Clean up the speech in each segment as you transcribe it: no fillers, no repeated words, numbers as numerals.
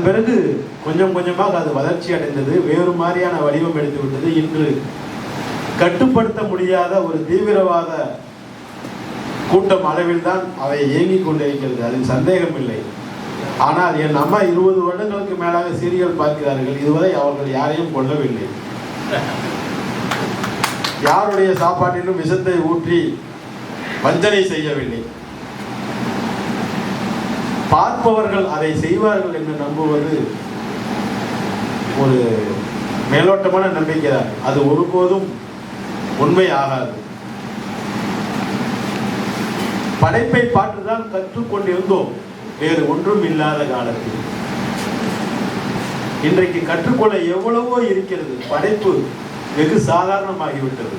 பிறகு கொஞ்சம் கொஞ்சமாக அது வளர்ச்சி அடைந்தது, வேறு மாதிரியான வடிவம் எடுத்து விட்டது. இன்று கட்டுப்படுத்த முடியாத ஒரு தீவிரவாத கூட்டம் அளவில் தான் அவை இயங்கிக் கொண்டிருக்கிறது, அதில் சந்தேகம் இல்லை. ஆனால் என் அம்மா 20 வருடங்களுக்கு மேலாக சீரியல் பார்க்கிறார்கள், இதுவரை அவர்கள் யாரையும் கொல்லவில்லை. யாருடைய சாப்பாட்டிலும் விஷத்தை ஊற்றி வஞ்சனை செய்யவில்லை. பார்ப்பவர்கள் அதை செய்வார்கள் என்று நம்புவது ஒரு மேலோட்டமான நம்பிக்கை தான், அது ஒருபோதும் உண்மை ஆகாது. படைப்பை பார்த்துதான் கற்றுக்கொண்டிருந்தோம், வேறு ஒன்றும் இல்லாத காலத்தில். இன்றைக்கு கற்றுக்கொள்ள எவ்வளவோ இருக்கிறது, படைப்பு வெகு சாதாரணமாகிவிட்டது.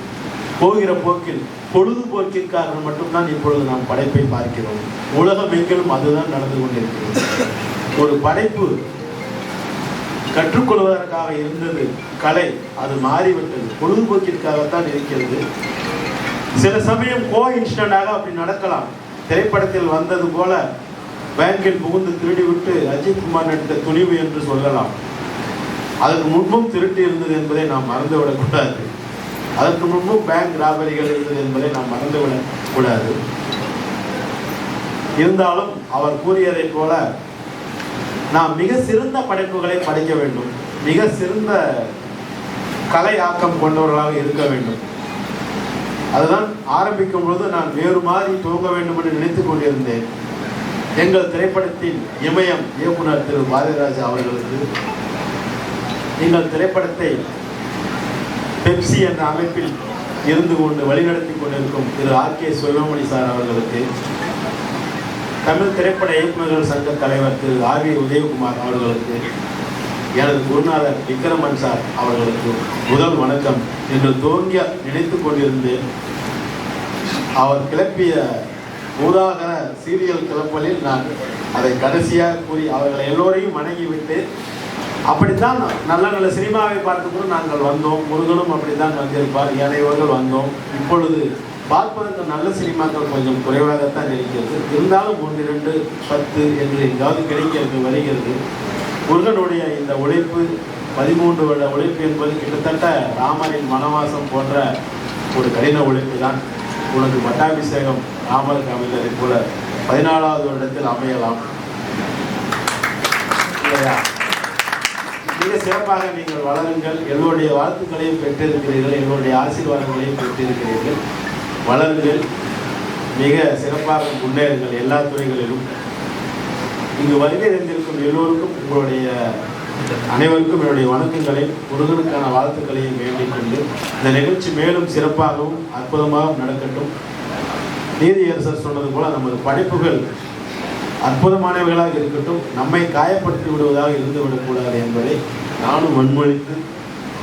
போகிற போக்கில் பொழுதுபோக்கிற்காக மட்டும்தான் இப்பொழுது நாம் படைப்பை பார்க்கிறோம். உலகம் எங்கிலும் அதுதான் நடந்து கொண்டிருக்கிறது. ஒரு படைப்பு கற்றுக்கொள்வதற்காக இருந்தது கலை, அது மாறிவிட்டது, பொழுதுபோக்கிற்காகத்தான் இருக்கிறது. சில சமயம் கோஇன்சிடென்டாக அப்படி நடக்கலாம். திரைப்படத்தில் வந்தது போல பேங்கில் புகுந்து திருடிவிட்டு அஜித் குமார் நடித்த துணிவு என்று சொல்லலாம். அதற்கு முன்பும் திருட்டு இருந்தது என்பதை நாம் மறந்துவிடக்கூடாது. அதற்கு முன்பும் பேங்க் ராபரிகள் இருந்தது என்பதை நாம் மறந்துவிடக் கூடாது. இருந்தாலும் அவர் கூறியதை போல நாம் மிக சிறந்த படைப்புகளை படைக்க வேண்டும், மிக சிறந்த கலை ஆக்கம் கொண்டவர்களாக இருக்க வேண்டும். அதுதான் ஆரம்பிக்கும் பொழுது நான் வேறு மாதிரி துவங்க வேண்டும் என்று நினைத்துக் கொண்டிருந்தேன். எங்கள் திரைப்படத்தின் இமயம் இயக்குனர் திரு பாரதிராஜா அவர்களுக்கு, எங்கள் திரைப்படத்தை பெப்சி என்ற அமைப்பில் இருந்து கொண்டு வழிநடத்தி கொண்டிருக்கும் திரு ஆர்.கே. சுப்பிரமணி சார் அவர்களுக்கு, தமிழ் திரைப்பட இயக்குநர்கள் சங்க தலைவர் திரு ஆர்.வி. உதயகுமார் அவர்களுக்கு, எனது குருநாதர் விக்ரமன் சார் அவர்களுக்கு முதல் வணக்கம் என்று துவங்கி நினைத்துக் கொண்டிருந்தேன். அவர் கிளப்பிய ஊதாகர சீரியல் கிளப்பலில் நான் அதை கடைசியாக கூறி அவர்களை எல்லோரையும் வணங்கிவிட்டு, அப்படித்தான் நல்ல நல்ல சினிமாவை பார்த்து கூட நாங்கள் வந்தோம். முருகனும் அப்படித்தான் வந்திருப்பார், ஏனையவர்கள் வந்தோம். இப்பொழுது பார்ப்பதற்கு நல்ல சினிமாக்கள் கொஞ்சம் குறைவாகத்தான் இருக்கிறது. இருந்தாலும் 1, 2, 10 என்று எங்காவது கிடைக்கிறது, வருகிறது. முருகனுடைய இந்த உழைப்பு, 13 வருட உழைப்பு என்பது கிட்டத்தட்ட ராமரின் வனவாசம் போன்ற ஒரு கடின உழைப்பு தான். உனக்கு பட்டாபிஷேகம் ராமருக்கு அமைந்ததை போல 14வது வருடத்தில் அமையலாம் இல்லையா? மிக சிறப்பாக நீங்கள் வளருங்கள். எல்லோருடைய வாழ்த்துக்களையும் பெற்றிருக்கிறீர்கள், எல்லோருடைய ஆசீர்வாதங்களையும் பெற்றிருக்கிறீர்கள். வளருங்கள், மிக சிறப்பாக முன்னேறுங்கள் எல்லா துறைகளிலும். இங்கு வருகை இருந்திருக்கும் எல்லோருக்கும் உங்களுடைய அனைவருக்கும் என்னுடைய வணக்கங்களை, முருகனுக்கான வாழ்த்துக்களையும் வேண்டிக் கொண்டு இந்த நிகழ்ச்சி மேலும் சிறப்பாகவும் அற்புதமாகவும் நடக்கட்டும். நீதியரசர் சொன்னது போல நமது படைப்புகள் அற்புதமானவர்களாக இருக்கட்டும், நம்மை காயப்படுத்தி விடுவதாக இருந்து விடக்கூடாது என்பதை நானும் வன்மொழித்து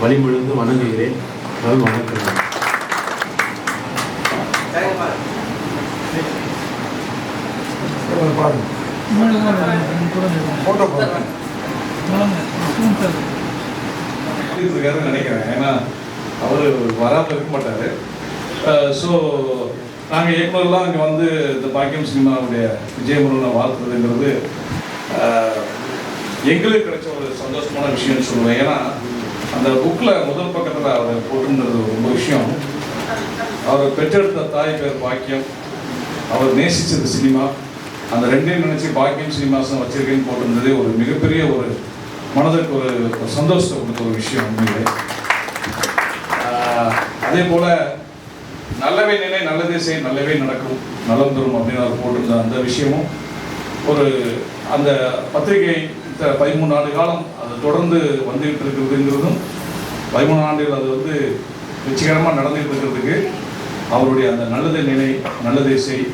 வழிமொழிந்து வணங்குகிறேன். வணக்கம். நினைக்கிறேன், ஏன்னா அவர் வராமல் இருக்க மாட்டாரு. ஸோ நாங்கள் இயக்குநர்லாம் அங்கே வந்து இந்த பாக்கியம் சினிமாவுடைய விஜயமுருகனை வாழ்த்துறதுங்கிறது எங்களுக்கு கிடைச்ச ஒரு சந்தோஷமான விஷயம்னு சொல்லுவேன். ஏன்னா அந்த புக்கில் முதல் பக்கத்தில் அவர் போட்டிருந்தது ரொம்ப விஷயம். அவர் பெற்றெடுத்த தாய் பேர் பாக்கியம், அவர் நேசித்தது சினிமா, அந்த ரெண்டையும் நினச்சி பாக்கியம் சினிமாசம் வச்சிருக்கேன்னு போட்டிருந்ததே ஒரு மிகப்பெரிய ஒரு மனதிற்கு ஒரு சந்தோஷத்தை கொடுத்த ஒரு விஷயம் உண்மையிலே. அதே போல் நல்லவே நினை நல்லதே செய் நல்லவே நடக்கும் நலம் தரும் அப்படின்னு அவர் போட்டிருந்த அந்த விஷயமும் ஒரு அந்த பத்திரிகை 13 ஆண்டு காலம் அது தொடர்ந்து வந்துகிட்டு இருக்கிறதுங்கிறதும் 13 ஆண்டுகள் அது வந்து வெற்றிகரமாக நடந்துகிட்டு இருக்கிறதுக்கு அவருடைய அந்த நல்லதே நினை நல்லதே செய்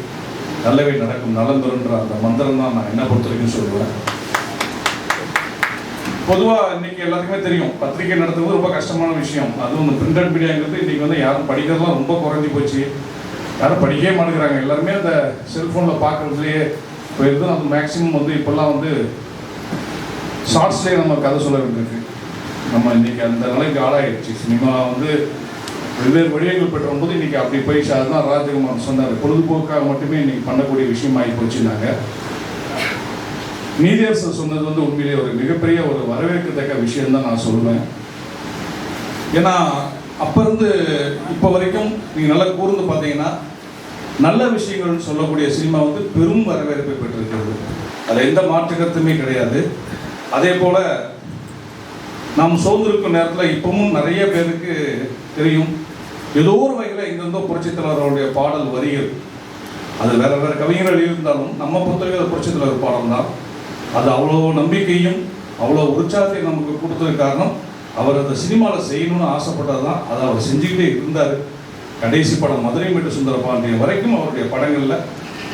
நல்லவே நடக்கும் நலம் தரும்ன்ற அந்த மந்திரம் தான் நான் என்ன பொறுத்த வரைக்கும் சொல்லுவேன். பொதுவாக இன்னைக்கு எல்லாத்துக்குமே தெரியும், பத்திரிகை நடத்துவது ரொம்ப கஷ்டமான விஷயம். அதுவும் இந்த பிரிண்டட் மீடியாங்கிறது இன்னைக்கு வந்து யாரும் படிக்கிறதுலாம் ரொம்ப குறைஞ்சி போச்சு, யாரும் படிக்கவே மாட்டேங்கிறாங்க. எல்லாருமே அந்த செல்ஃபோனில் பார்க்குறதுலேயே போயிடுது. அது மேக்ஸிமம் வந்து இப்போல்லாம் வந்து ஷார்ட்ஸ்லேயே நம்ம கதை சொல்ல வேண்டியிருக்கு. நம்ம இன்னைக்கு அந்த நிலைக்கு ஆளாயிடுச்சு. சினிமா வந்து வெவ்வேறு வடிவங்கள் பெற்ற போது இன்னைக்கு அப்படி போய் அதுதான் ராஜகுமார் சொன்னார், பொழுதுபோக்காக மட்டுமே இன்னைக்கு பண்ணக்கூடிய விஷயம் ஆகி போச்சுன்னாங்க. நீதியரசர் சொன்னது வந்து உண்மையிலேயே ஒரு மிகப்பெரிய ஒரு வரவேற்கத்தக்க விஷயம் தான் நான் சொல்லுவேன். ஏன்னா அப்போ இருந்து இப்போ வரைக்கும் நீங்கள் நல்லா கூர்ந்து பார்த்தீங்கன்னா நல்ல விஷயங்கள்னு சொல்லக்கூடிய சினிமா வந்து பெரும் வரவேற்பை பெற்றிருக்கிறது. அதில் எந்த மாற்று கருத்துமே கிடையாது. அதே போல் நாம் சோர்ந்திருக்கும் நேரத்தில் இப்பவும் நிறைய பேருக்கு தெரியும், ஏதோ ஒரு வகையில் எங்கேருந்தோ புரட்சித் தலைவர்களுடைய பாடல் வரிகள், அது வேற வேற கவிஞர்கள் இருந்தாலும் நம்ம பொறுத்தவரை புரட்சித் தலைவர் பாடல் தான். அது அவ்வளோ நம்பிக்கையும் அவ்வளோ உற்சாகத்தையும் நமக்கு கொடுத்ததுக்கு காரணம் அவர் அந்த சினிமாவில் செய்யணும்னு ஆசைப்பட்டது தான். அதை அவர் செஞ்சுக்கிட்டே இருந்தார். கடைசி படம் மதுரை மீட்டு சுந்தர பாண்டியன் வரைக்கும் அவருடைய படங்களில்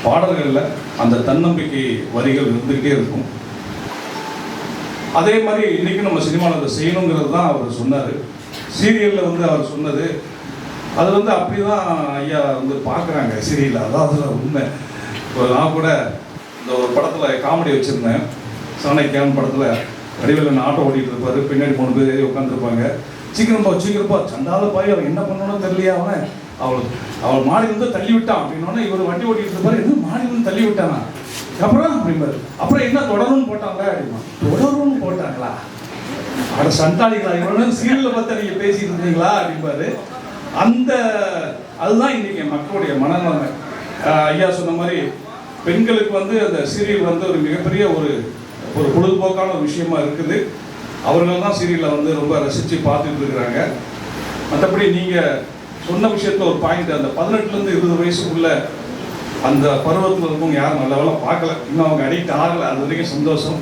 பாடல்களில் அந்த தன்னம்பிக்கை வரிகள் இருந்துகிட்டே இருக்கும். அதே மாதிரி இன்றைக்கும் நம்ம சினிமாவில் அதை செய்யணுங்கிறது தான் அவர் சொன்னார். சீரியலில் வந்து அவர் சொன்னது அது வந்து அப்படி தான் ஐயா வந்து பார்க்குறாங்க சீரியலில். அதாவது உண்மை. இப்போ நான் கூட இந்த ஒரு படத்தில் காமெடி வச்சுருந்தேன். சாணக்கியான் படத்தில் வடிவேலன் ஆட்டோ ஓட்டிகிட்டு இருப்பார், பின்னாடி 3 பேர் உட்காந்துருப்பாங்க. சீக்கிரப்பா சண்டால பாய் அவன் என்ன பண்ணணும்னு தெரியலையா, அவள் மாடியிலிருந்து தள்ளி விட்டான் அப்படின்னோடனே இவர் வண்டி ஓட்டிகிட்டு இருப்பார், எதுவும் மாடியிலிருந்து தள்ளி விட்டானா அப்படிம்பாரு. அப்புறம் என்ன தொடரும்னு போட்டாங்களா அப்படிமா, தொடரும்னு போட்டாங்களா, அவட சண்டாளிகளா, இவ்வளோ சீரியலில் பார்த்து நீங்கள் பேசிட்டு இருந்தீங்களா அப்படிம்பாரு. அதுதான் இன்னைக்கு மக்களுடைய மனநலமை. ஐயா சொன்ன மாதிரி பெண்களுக்கு வந்து அந்த சீரியல் வந்து ஒரு மிகப்பெரிய ஒரு பொழுதுபோக்கான ஒரு விஷயமா இருக்குது. அவர்கள் தான் சீரியலை வந்து ரொம்ப ரசித்து பார்த்துட்டு இருக்கிறாங்க. மற்றபடி நீங்கள் சொன்ன விஷயத்தில் ஒரு பாயிண்ட், அந்த 18லேருந்து 20 வயசுக்குள்ள அந்த பருவத்தில் இருக்கவங்க யாரும் நல்ல வேலை பார்க்கல, இன்னும் அவங்க அடிக்ட் ஆகலை. அது வரைக்கும் சந்தோஷம்.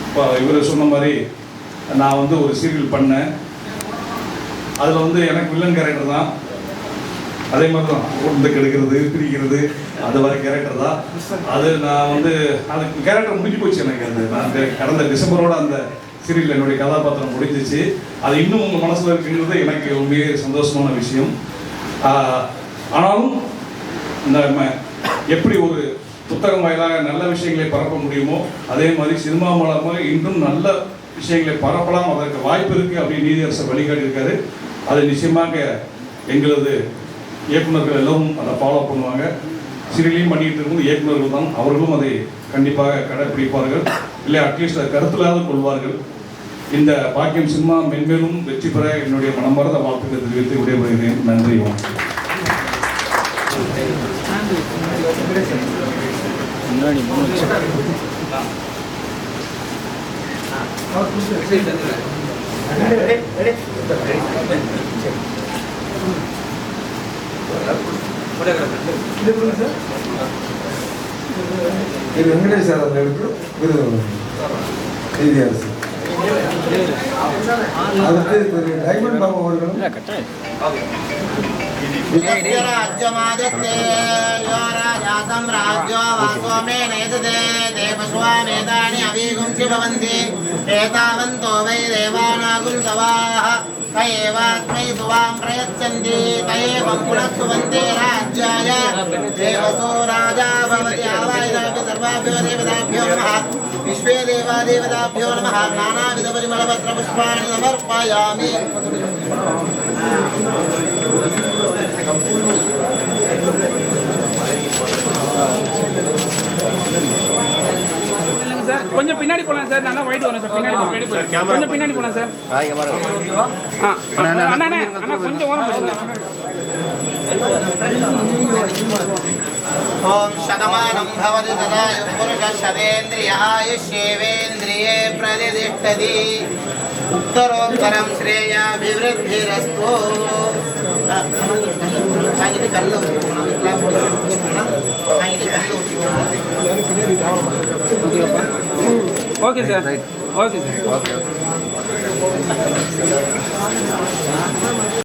இப்போ இவர் சொன்ன மாதிரி நான் வந்து ஒரு சீரியல் பண்ணேன். அதில் வந்து எனக்கு வில்லன் கேரக்டர் தான். அதே மாதிரி தான் உடம்பு கெடுக்கிறது பிரிக்கிறது அது மாதிரி கேரக்டர் தான். அது நான் வந்து அதுக்கு கேரக்டர் முடிஞ்சு போச்சு எனக்கு. அது நான் கடந்த டிசம்பரோட அந்த சீரியல் என்னுடைய கதாபாத்திரம் முடிஞ்சிச்சு. அது இன்னும் உங்கள் மனசில் இருக்குங்கிறது எனக்கு உண்மையே சந்தோஷமான விஷயம். ஆனாலும் நம்ம எப்படி ஒரு புத்தகம் வாயிலாக நல்ல விஷயங்களை பரப்ப முடியுமோ அதே மாதிரி சினிமா மூலமாக இன்னும் நல்ல விஷயங்களை பரப்பலாம், அதற்கு வாய்ப்பு இருக்குது அப்படின்னு நீதியரசர் வழிகாட்டியிருக்காரு. அது நிச்சயமாக எங்களது இயக்குநர்கள் எல்லோரும் அதை ஃபாலோ பண்ணுவாங்க. சீரியலையும் பண்ணிக்கிட்டு இருக்கும் இயக்குநர்கள் தான், அவர்களும் அதை கண்டிப்பாக கடைப்பிடிப்பார்கள், இல்லை அட்லீஸ்ட் அதை கருத்திலாவது கொள்வார்கள். இந்த பாக்கியம் சினிமா மென்மேலும் வெற்றி பெற என்னுடைய மனமார்ந்த வாழ்த்துக்களை தெரிவித்து விடைபெறுகிறேன். நன்றி. இது வெங்கடேஷ் அவர்களுக்கு நீதியரசர், அடுத்து திரு டைமண்ட் பாபு அவர்களும் एतावन्तो वै देवानागुं सवाः तयेवास्मै सुवां प्रयच्छन्ति तयेवं पुनः सुवन्ते राज्याय देवसो राजा भवति आवाहिताभ्यो सर्वाभ्यो देवताभ्यो नमः विश्वे देवा देवताभ्यो नमः नानाविधपरिमलपत्रपुष्पाणि समर्पयामि சார் கொஞ்சம் பின்னாடி போலாம் சார். நான் வைட் வரேன் சார். கொஞ்சம் பின்னாடி போலாம் சார். அண்ணா கொஞ்சம் ஓரம் போடுங்க. ओम शतमानं भवति तदा पुरुषः शतेन्द्रियः आयुष्येवेन्द्रिये प्रतिष्ठति उत्तरोत्तरं श्रेयाभिवृद्धिरस्तु ஓகே சார். Okay sir.